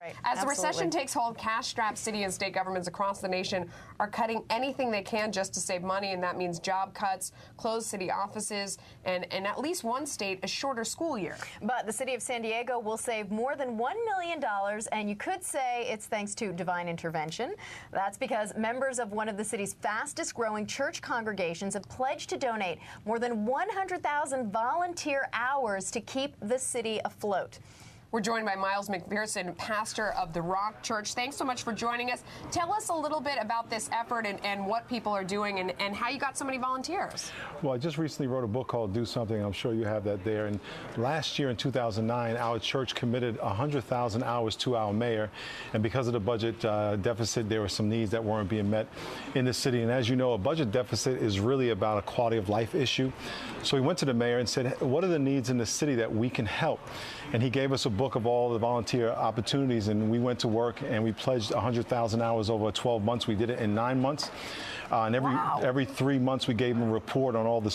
Right. As the Absolutely. recession takes hold, cash-strapped city and state governments across the nation are cutting anything they can just to save money, and that means job cuts, closed city offices, and in at least one state, a shorter school year. But the city of San Diego will save more than $1 million, and you could say it's thanks to divine intervention. That's because members of one of the city's fastest-growing church congregations have pledged to donate more than 100,000 volunteer hours to keep the city afloat. We're joined by Miles McPherson, pastor of the Rock²s. Thanks so much for joining us. Tell us a little bit about this effort and what people are doing and how you got so many volunteers. Well, I just recently wrote a book called Do Something. I'm sure you have that there. And last year in 2009, our church committed 100,000 hours to our mayor. And because of the budget deficit, there were some needs that weren't being met in the city. And as you know, a budget deficit is really about a quality of life issue. So we went to the mayor and said, what are the needs in the city that we can help? And he gave us a book of all the volunteer opportunities, and we went to work and we pledged 100,000 hours over 12 months. We did it in 9 months. And every 3 months we gave them a report on all the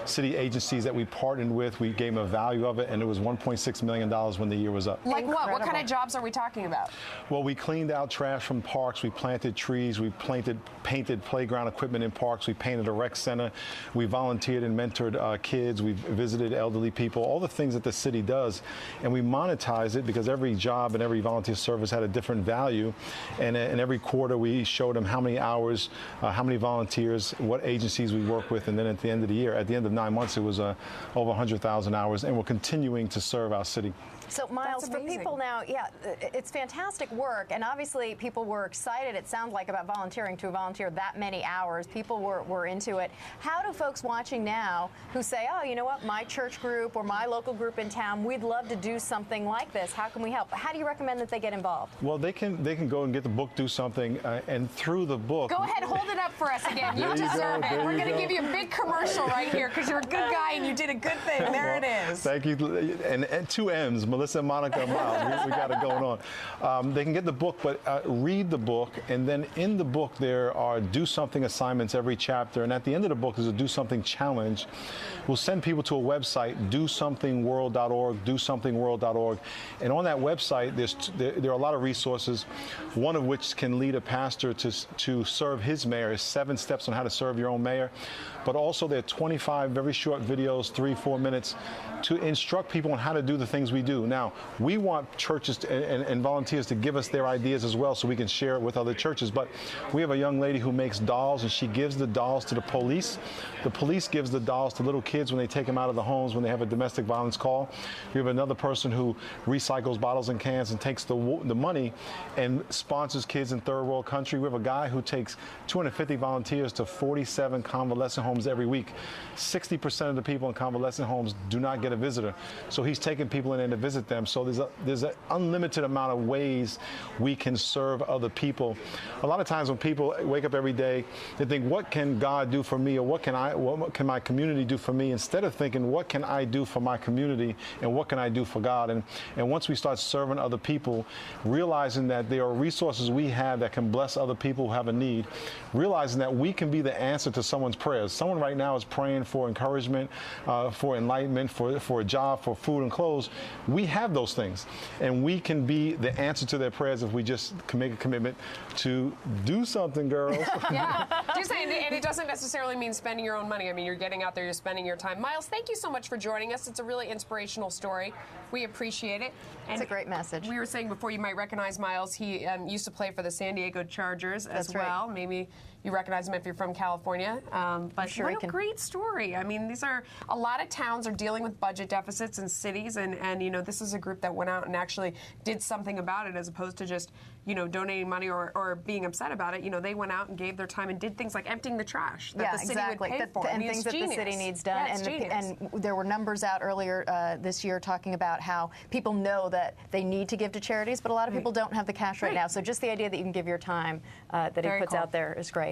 city agencies that we partnered with. We gave them a value of it, and it was $1.6 million when the year was up. Like what? What kind of jobs are we talking about? Well, we cleaned out trash from parks. We planted trees. We painted playground equipment in parks. We painted a rec center. We volunteered and mentored kids. We visited elderly people, all the things that the city does. And we monetized it because every job and every volunteer service had a different value. And every quarter we showed them how many hours, how many volunteers, what agencies we work with, and then at the end of the year, at the end of 9 months, it was over 100,000 hours, and we're continuing to serve our city. So, Miles, for people now, yeah, it's fantastic work, and obviously people were excited, it sounds like, about volunteering to volunteer that many hours. People were into it. How do folks watching now who say, oh, you know what, my church group or my local group in town, we'd love to do something like this. How can we help? How do you recommend that they get involved? Well, they can go and get the book, Do Something, and through the book... Go ahead, hold it up for us again. You deserve it. We're going to give you a big commercial right here because you're a good guy and you did a good thing. There it is. Thank you. And 2 M's, Melissa, Monica, and Miles. We got it going on. They can get the book, but read the book, and then in the book there are Do Something assignments every chapter, and at the end of the book is a Do Something challenge. We'll send people to a website, DoSomethingWorld.org, DoSomethingWorld.org, and on that website there are a lot of resources, one of which can lead a pastor to serve his mayor. 7 steps on how to serve your own mayor, but also there are 25 very short videos, 3-4 minutes, to instruct people on how to do the things we do. Now, we want churches and volunteers to give us their ideas as well so we can share it with other churches, but we have a young lady who makes dolls, and she gives the dolls to the police. The police gives the dolls to little kids when they take them out of the homes when they have a domestic violence call. We have another person who recycles bottles and cans and takes the money and sponsors kids in third world country. We have a guy who takes 250 volunteers to 47 convalescent homes every week. 60% of the people in convalescent homes do not get a visitor, so he's taking people in there to visit them. So there's an unlimited amount of ways we can serve other people. A lot of times when people wake up every day, they think, what can God do for me, or what can my community do for me, instead of thinking, what can I do for my community and what can I do for God? And once we start serving other people, realizing that there are resources we have that can bless other people who have a need, realizing that we can be the answer to someone's prayers. Someone right now is praying for encouragement, for enlightenment, for a job, for food and clothes. We have those things, and we can be the answer to their prayers if we just can make a commitment to do something, girls. Yeah, do something, and it doesn't necessarily mean spending your own money. I mean, you're getting out there, you're spending your time. Miles, thank you so much for joining us. It's a really inspirational story. We appreciate it. It's a great message. We were saying before, you might recognize Miles. He used to play for the San Diego Chargers as well. Right. Maybe you recognize him if you're from California. But sure what a great story. I mean, these are a lot of towns are dealing with budget deficits and cities, and you know, this is a group that went out and actually did something about it, as opposed to just, you know, donating money or being upset about it. You know, they went out and gave their time and did things like emptying the trash that the city would pay for. And things that the city needs done. And there were numbers out earlier this year talking about how people know that they need to give to charities, but a lot of people don't have the cash right now. So just the idea that you can give your time that he puts out there is great.